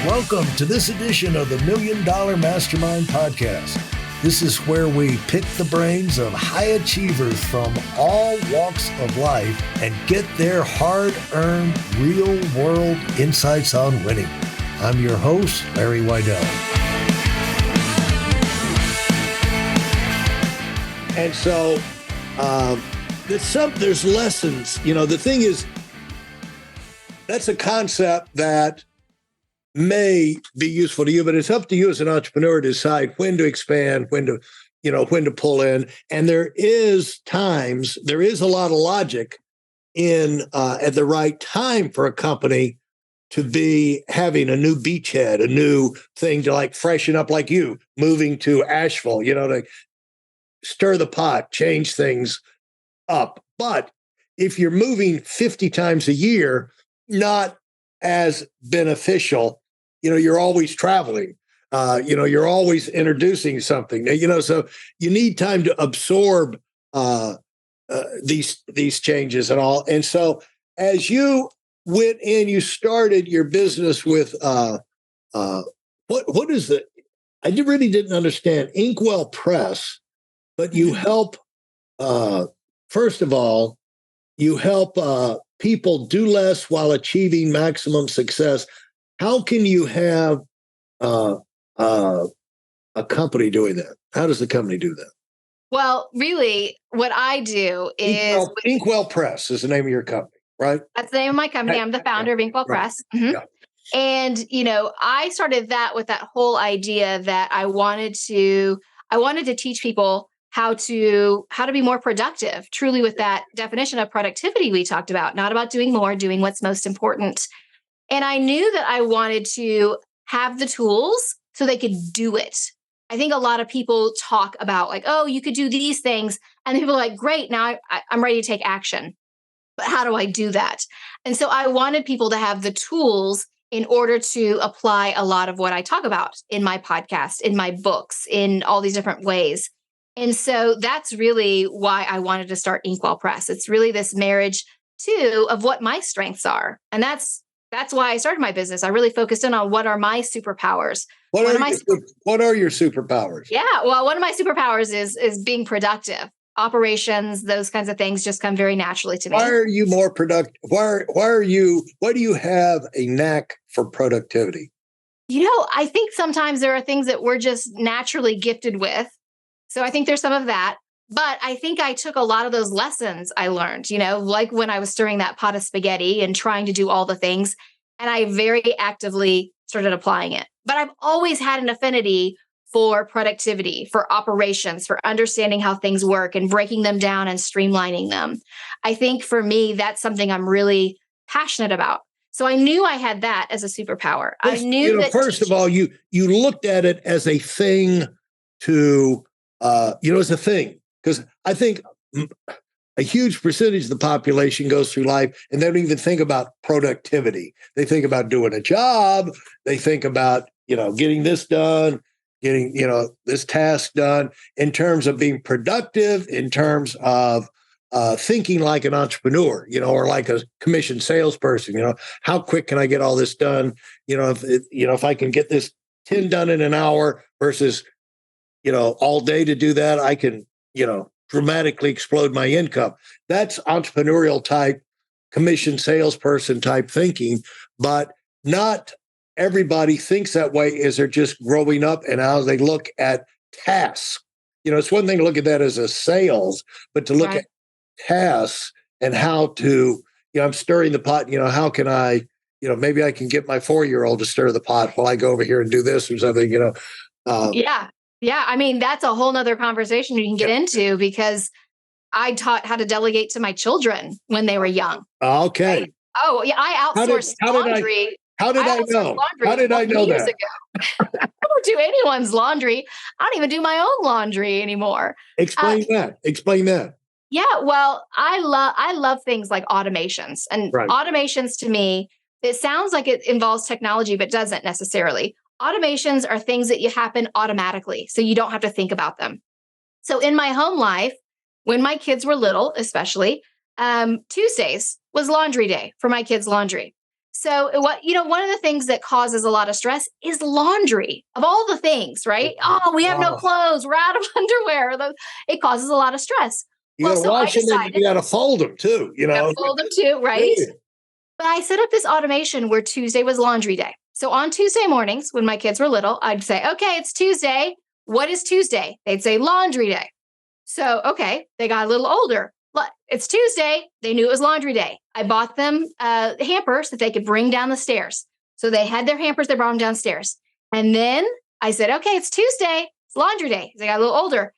Welcome to this edition of the Million Dollar Mastermind podcast. This is where we pick the brains of high achievers from all walks of life and get their hard-earned, real-world insights on winning. I'm your host, Larry Weidel. And so there's lessons. You know, the thing is, that's a concept that may be useful to you, but it's up to you as an entrepreneur to decide when to expand, when to pull in. And there is a lot of logic in at the right time for a company to be having a new beachhead, a new thing to like freshen up, like you moving to Asheville, to stir the pot, change things up. But if you're moving 50 times a year, not as beneficial. You're always traveling. You're always introducing something. So you need time to absorb these changes and all. And so as you went in, you started your business with what is the? I really didn't understand Inkwell Press, but you help. First of all, you help people do less while achieving maximum success. How can you have a company doing that? How does the company do that? Well, really, what I do is... Inkwell Press is the name of your company, right? That's the name of my company. I'm the founder of Inkwell Press. Mm-hmm. Yeah. And, I started that with that whole idea that I wanted to teach people how to be more productive, truly with that definition of productivity we talked about, not about doing more, doing what's most important. And I knew that I wanted to have the tools so they could do it. I think a lot of people talk about like, oh, you could do these things. And people are like, great, now I'm ready to take action. But how do I do that? And so I wanted people to have the tools in order to apply a lot of what I talk about in my podcast, in my books, in all these different ways. And so that's really why I wanted to start Inkwell Press. It's really this marriage too of what my strengths are. And that's why I started my business. I really focused in on what are my superpowers. What are your superpowers? Yeah. Well, one of my superpowers is being productive. Operations, those kinds of things just come very naturally to me. Why are you more productive? Why do you have a knack for productivity? I think sometimes there are things that we're just naturally gifted with. So I think there's some of that. But I think I took a lot of those lessons I learned, like when I was stirring that pot of spaghetti and trying to do all the things. And I very actively started applying it. But I've always had an affinity for productivity, for operations, for understanding how things work and breaking them down and streamlining them. I think for me, that's something I'm really passionate about. So I knew I had that as a superpower. I knew that. First of all, you looked at it as a thing to, as a thing. Because I think a huge percentage of the population goes through life and they don't even think about productivity. They think about doing a job. They think about, getting this done, getting, this task done in terms of being productive, in terms of thinking like an entrepreneur, or like a commissioned salesperson. How quick can I get all this done? If I can get this 10 done in an hour versus, all day to do that, I can, dramatically explode my income. That's entrepreneurial type, commission salesperson type thinking, but not everybody thinks that way as they're just growing up and how they look at tasks. It's one thing to look at that as a sales, but to look at tasks and how to, I'm stirring the pot, how can I, maybe I can get my 4-year-old to stir the pot while I go over here and do this or something, Yeah. Yeah. I mean, that's a whole nother conversation you can get into because I taught how to delegate to my children when they were young. Okay. Right? Oh, yeah. I outsourced laundry. How did I know? How did I know that? I don't do anyone's laundry. I don't even do my own laundry anymore. Explain that. Yeah. Well, I love things like automations. And automations to me, it sounds like it involves technology, but doesn't necessarily. Automations are things that happen automatically, so you don't have to think about them. So in my home life, when my kids were little, especially, Tuesdays was laundry day for my kids' laundry. So one of the things that causes a lot of stress is laundry of all the things, right? Oh, we have no clothes. We're out of underwear. It causes a lot of stress. You got to wash them and you got to fold them too, Fold them too, right? Yeah. But I set up this automation where Tuesday was laundry day. So on Tuesday mornings, when my kids were little, I'd say, okay, it's Tuesday. What is Tuesday? They'd say laundry day. So, okay, they got a little older. It's Tuesday. They knew it was laundry day. I bought them hampers that they could bring down the stairs. So they had their hampers. They brought them downstairs. And then I said, okay, it's Tuesday. It's laundry day. They got a little older.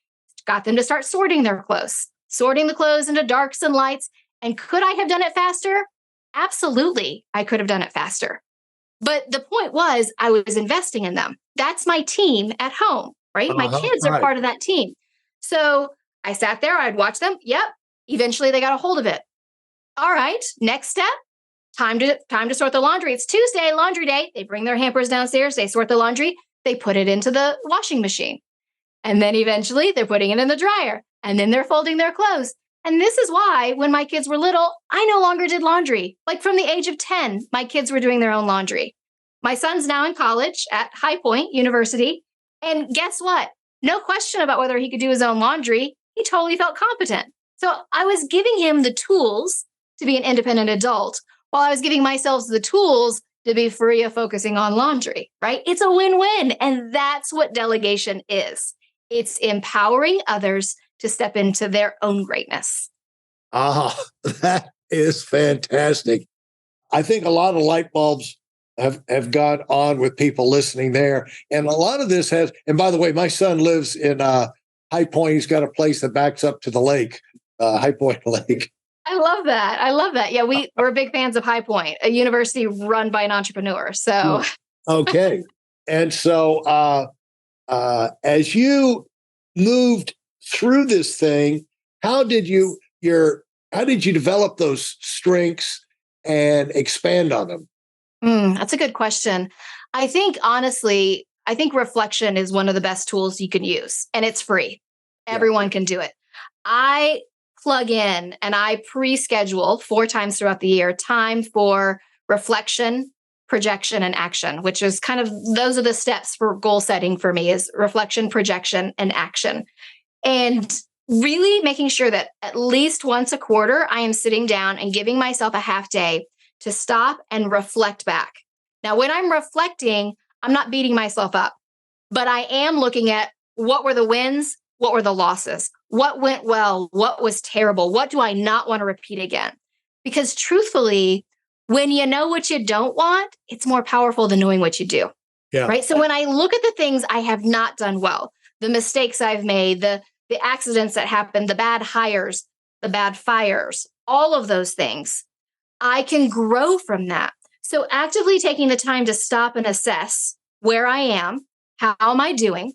Got them to start sorting their clothes, sorting the clothes into darks and lights. And could I have done it faster? Absolutely, I could have done it faster. But the point was, I was investing in them. That's my team at home, right? My kids are part of that team. So I sat there, I'd watch them. Yep. Eventually they got a hold of it. All right, next step, time to sort the laundry. It's Tuesday, laundry day. They bring their hampers downstairs, they sort the laundry, they put it into the washing machine. And then eventually they're putting it in the dryer. And then they're folding their clothes. And this is why when my kids were little, I no longer did laundry. Like from the age of 10, my kids were doing their own laundry. My son's now in college at High Point University. And guess what? No question about whether he could do his own laundry. He totally felt competent. So I was giving him the tools to be an independent adult while I was giving myself the tools to be free of focusing on laundry, right? It's a win-win. And that's what delegation is. It's empowering others to step into their own greatness. That is fantastic. I think a lot of light bulbs have gone on with people listening there. And a lot of this has, and by the way, my son lives in High Point. He's got a place that backs up to the lake, High Point Lake. I love that. Yeah, we're big fans of High Point, a university run by an entrepreneur. So, okay. And so as you moved through this thing, how did you develop those strengths and expand on them? That's a good question. I think honestly, reflection is one of the best tools you can use, and it's free. Everyone can do it. I plug in and I pre-schedule 4 times throughout the year time for reflection, projection, and action, which is kind of, those are the steps for goal setting for me, is reflection, projection, and action. And really making sure that at least once a quarter, I am sitting down and giving myself a half day to stop and reflect back. Now, when I'm reflecting, I'm not beating myself up, but I am looking at what were the wins, what were the losses, what went well, what was terrible, what do I not want to repeat again? Because truthfully, when you know what you don't want, it's more powerful than knowing what you do. Yeah. Right. So when I look at the things I have not done well, the mistakes I've made, the accidents that happened, the bad hires, the bad fires, all of those things, I can grow from that. So actively taking the time to stop and assess where I am, how am I doing?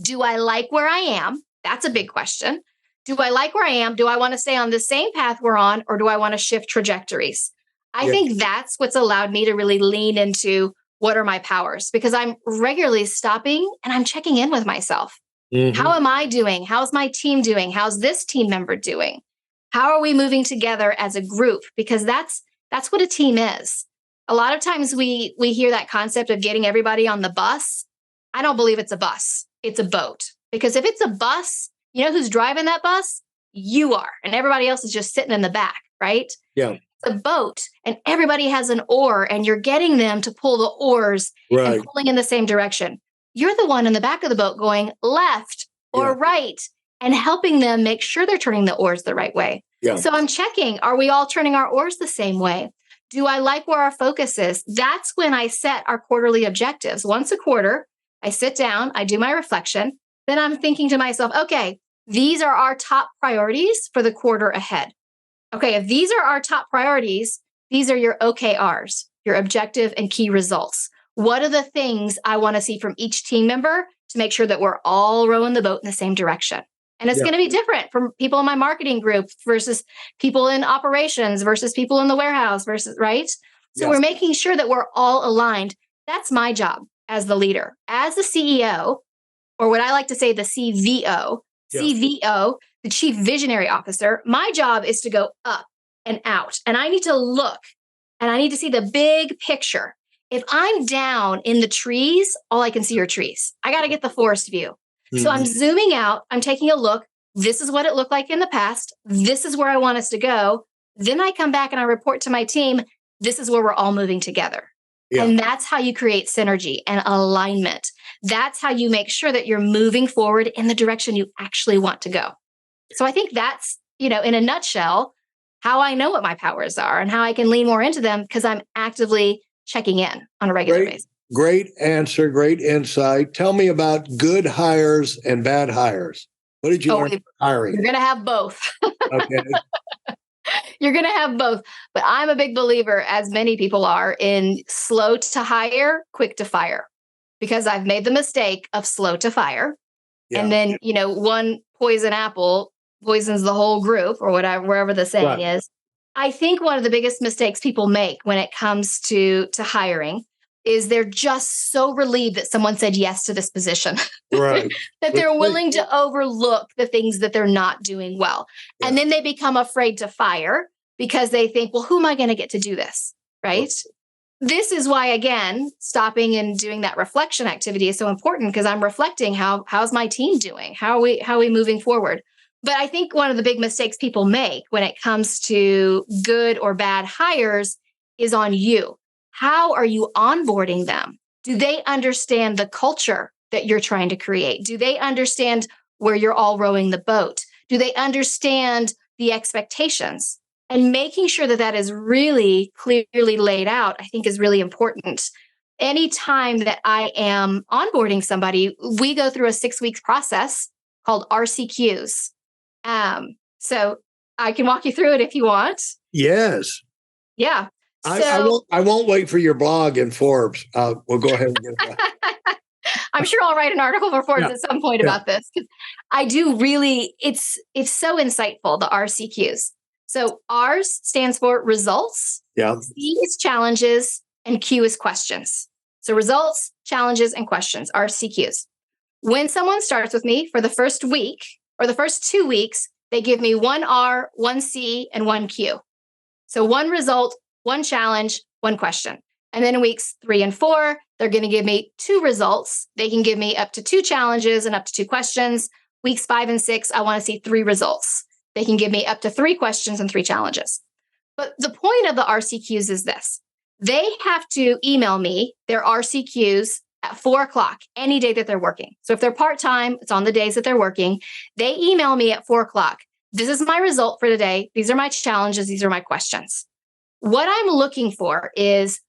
Do I like where I am? That's a big question. Do I like where I am? Do I want to stay on the same path we're on, or do I want to shift trajectories? I think that's what's allowed me to really lean into what are my powers, because I'm regularly stopping and I'm checking in with myself. Mm-hmm. How am I doing? How's my team doing? How's this team member doing? How are we moving together as a group? Because that's what a team is. A lot of times we hear that concept of getting everybody on the bus. I don't believe it's a bus. It's a boat. Because if it's a bus, you know who's driving that bus? You are. And everybody else is just sitting in the back, right? Yeah. It's a boat and everybody has an oar and you're getting them to pull the oars and pulling in the same direction. You're the one in the back of the boat going left or right and helping them make sure they're turning the oars the right way. Yeah. So I'm checking, are we all turning our oars the same way? Do I like where our focus is? That's when I set our quarterly objectives. Once a quarter, I sit down, I do my reflection. Then I'm thinking to myself, okay, these are our top priorities for the quarter ahead. Okay, if these are our top priorities, these are your OKRs, your objective and key results. What are the things I want to see from each team member to make sure that we're all rowing the boat in the same direction? And it's going to be different from people in my marketing group versus people in operations versus people in the warehouse versus, right? So we're making sure that we're all aligned. That's my job as the leader. As the CEO, or what I like to say, the CVO, the Chief Visionary Officer, my job is to go up and out. And I need to look and I need to see the big picture. If I'm down in the trees, all I can see are trees. I got to get the forest view. So I'm zooming out. I'm taking a look. This is what it looked like in the past. This is where I want us to go. Then I come back and I report to my team. This is where we're all moving together. Yeah. And that's how you create synergy and alignment. That's how you make sure that you're moving forward in the direction you actually want to go. So I think that's, in a nutshell, how I know what my powers are and how I can lean more into them because I'm actively checking in on a regular basis. Great answer. Great insight. Tell me about good hires and bad hires. What did you learn from hiring? You're going to have both. Okay. You're going to have both. But I'm a big believer, as many people are, in slow to hire, quick to fire. Because I've made the mistake of slow to fire. Yeah. And then, one poison apple poisons the whole group or whatever, wherever the saying is. I think one of the biggest mistakes people make when it comes to hiring is they're just so relieved that someone said yes to this position. Right. That they're willing to overlook the things that they're not doing well. Yeah. And then they become afraid to fire because they think, well, who am I going to get to do this? Right. This is why, again, stopping and doing that reflection activity is so important because I'm reflecting how's my team doing? How are we moving forward? But I think one of the big mistakes people make when it comes to good or bad hires is on you. How are you onboarding them? Do they understand the culture that you're trying to create? Do they understand where you're all rowing the boat? Do they understand the expectations? And making sure that that is really clearly laid out, I think is really important. Anytime that I am onboarding somebody, we go through a 6 weeks process called RCQs. So I can walk you through it if you want. Yes. Yeah. I won't wait for your blog in Forbes. We'll go ahead and get that. I'm sure I'll write an article for Forbes at some point about this. I do really, it's so insightful, the RCQs. So R's stands for results. Yeah. C is challenges and Q is questions. So results, challenges, and questions, RCQs. When someone starts with me for the first week or the first 2 weeks, they give me 1 R, 1 C, and 1 Q. So 1 result, 1 challenge, 1 question. And then in weeks 3 and 4, they're going to give me 2 results. They can give me up to 2 challenges and up to 2 questions. Weeks 5 and 6, I want to see 3 results. They can give me up to 3 questions and 3 challenges. But the point of the RCQs is this. They have to email me their RCQs at 4:00 any day that they're working. So if they're part-time, it's on the days that they're working. They email me at 4:00. This is my result for today. These are my challenges. These are my questions. What I'm looking for is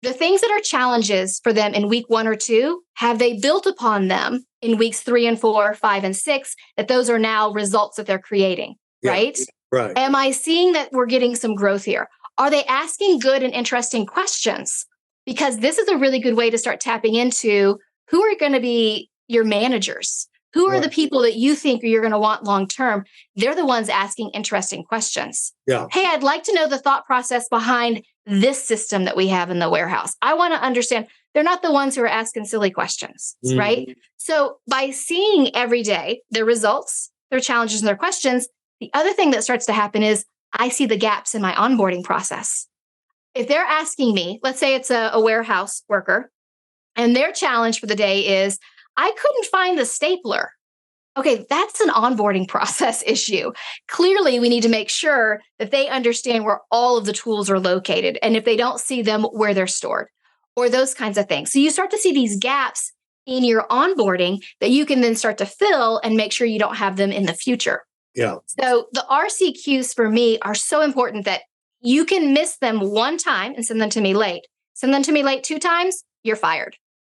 the things that are challenges for them in week 1 or 2, have they built upon them in weeks 3 and 4, 5 and 6, that those are now results that they're creating, right? Right. Am I seeing that we're getting some growth here? Are they asking good and interesting questions? Because this is a really good way to start tapping into who are going to be your managers. Who are the people that you think you're going to want long-term? They're the ones asking interesting questions. Yeah. Hey, I'd like to know the thought process behind this system that we have in the warehouse. I want to understand. They're not the ones who are asking silly questions, right? So by seeing every day their results, their challenges, and their questions, the other thing that starts to happen is I see the gaps in my onboarding process. If they're asking me, let's say it's a warehouse worker, and their challenge for the day is, I couldn't find the stapler. Okay, that's an onboarding process issue. Clearly, we need to make sure that they understand where all of the tools are located, and if they don't see them, where they're stored, or those kinds of things. So you start to see these gaps in your onboarding that you can then start to fill and make sure you don't have them in the future. Yeah. So the RCQs for me are so important that you can miss them 1 time and send them to me late. Send them to me late 2 times, you're fired.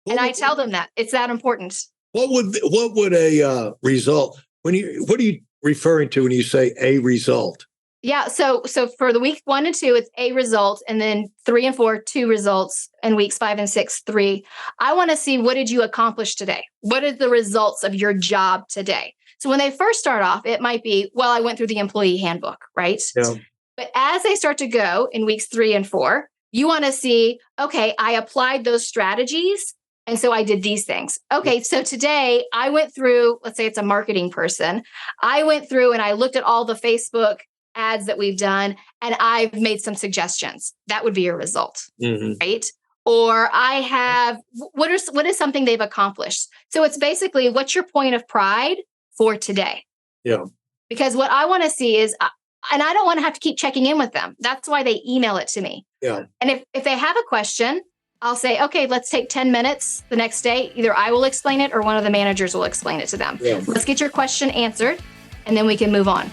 And I tell them that it's that important. What would a result, what are you referring to when you say a result? Yeah. So for the week 1 and 2, it's a result. And then 3 and 4, 2 results. And weeks 5 and 6, 3. I want to see, what did you accomplish today? What are the results of your job today? So when they first start off, it might be, well, I went through the employee handbook, right? Yeah. But as they start to go in weeks 3 and 4, you want to see, okay, I applied those strategies. And so I did these things. Okay, so today I went through, let's say it's a marketing person. I went through and I looked at all the Facebook ads that we've done, and I've made some suggestions. That would be a result, right? Or I have, what is something they've accomplished? So it's basically, what's your point of pride for today? Yeah. Because what I want to see is, and I don't want to have to keep checking in with them. That's why they email it to me. Yeah. And if they have a question, I'll say, okay, let's take 10 minutes the next day. Either I will explain it or one of the managers will explain it to them. Yeah. Let's get your question answered, and then we can move on.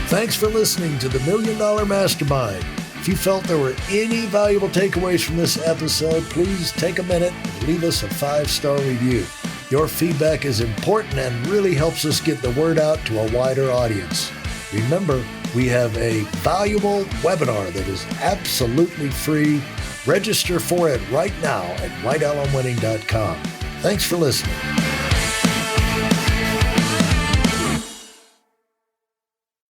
Thanks for listening to the Million Dollar Mastermind. If you felt there were any valuable takeaways from this episode, please take a minute and leave us a 5-star review. Your feedback is important and really helps us get the word out to a wider audience. Remember, we have a valuable webinar that is absolutely free. Register for it right now at weidelonwinning.com. Thanks for listening.